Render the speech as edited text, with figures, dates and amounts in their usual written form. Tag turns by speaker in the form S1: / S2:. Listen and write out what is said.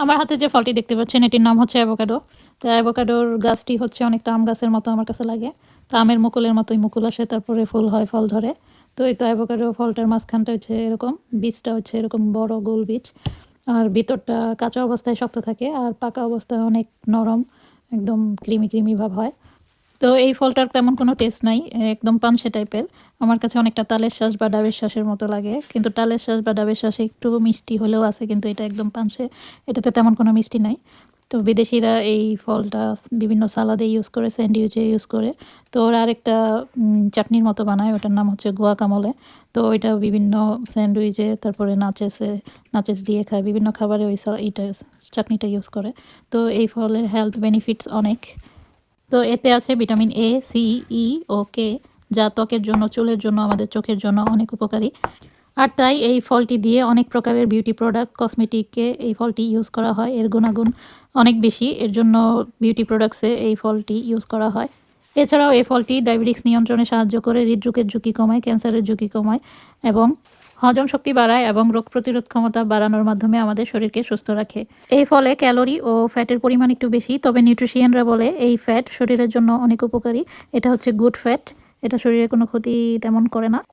S1: আমার হাতে যে ফলটি দেখতে পাচ্ছেন এটির নাম হচ্ছে অ্যাভোকাডো। তো অ্যাভোকাডোর গাছটি হচ্ছে অনেকটা আম গাছের মতো আমার কাছে লাগে। তো আমের মুকুলের মতোই মুকুল আসে, তারপরে ফুল হয়, ফল ধরে। তো এই তো অ্যাভোকাডো ফলটার মাঝখানটা হচ্ছে এরকম, বীজটা হচ্ছে এরকম বড় গোল বীজ, আর ভিতরটা কাঁচা অবস্থায় শক্ত থাকে আর পাকা অবস্থায় অনেক নরম, একদম ক্রিমি ক্রিমি ভাব হয়। তো এই ফলটার তেমন কোনো টেস্ট নাই, একদম পানসে টাইপের। আমার কাছে অনেকটা তালের শ্বাস বা ডাবের শ্বাসের মতো লাগে, কিন্তু তালের শ্বাস বা ডাবের শ্বাসে একটু মিষ্টি হলেও আছে, কিন্তু এটা একদম পানসে, এটাতে তেমন কোনো মিষ্টি নাই। তো বিদেশিরা এই ফলটা বিভিন্ন সালাদে ইউজ করে, স্যান্ডউইচে ইউজ করে। তো ওরা আরেকটা চাটনির মতো বানায়, ওটার নাম হচ্ছে গুয়াকামলে। তো ওইটা বিভিন্ন স্যান্ডউইচে, তারপরে নাচেস দিয়ে খায়, বিভিন্ন খাবারে ওই এইটা চাটনিটা ইউজ করে। তো এই ফলের হেলথ বেনিফিটস অনেক। তো এতে আছে ভিটামিন এ, সি, ই ও কে, যা ত্বকের জন্য, চুলের জন্য, আমাদের চোখের জন্য অনেক উপকারী। আর তাই এই ফলটি দিয়ে অনেক প্রকারের বিউটি প্রোডাক্ট, কসমেটিকে এই ফলটি ইউজ করা হয়। এর গুণাগুণ অনেক বেশি, এর জন্য বিউটি প্রোডাক্টসে এই ফলটি ইউজ করা হয়। এছাড়াও এই ফলটি ডায়াবেটিস নিয়ন্ত্রণে সাহায্য করে, হৃদরোগের ঝুঁকি কমায়, ক্যান্সারের ঝুঁকি কমায় এবং হজম শক্তি বাড়ায় এবং রোগ প্রতিরোধ ক্ষমতা বাড়ানোর মাধ্যমে আমাদের শরীরকে সুস্থ রাখে। এই ফলে ক্যালোরি ও ফ্যাটের পরিমাণ একটু বেশি, তবে নিউট্রিশিয়ানরা বলে এই ফ্যাট শরীরের জন্য অনেক উপকারী। এটা হচ্ছে গুড ফ্যাট, এটা শরীরে কোনো ক্ষতি তেমন করে না।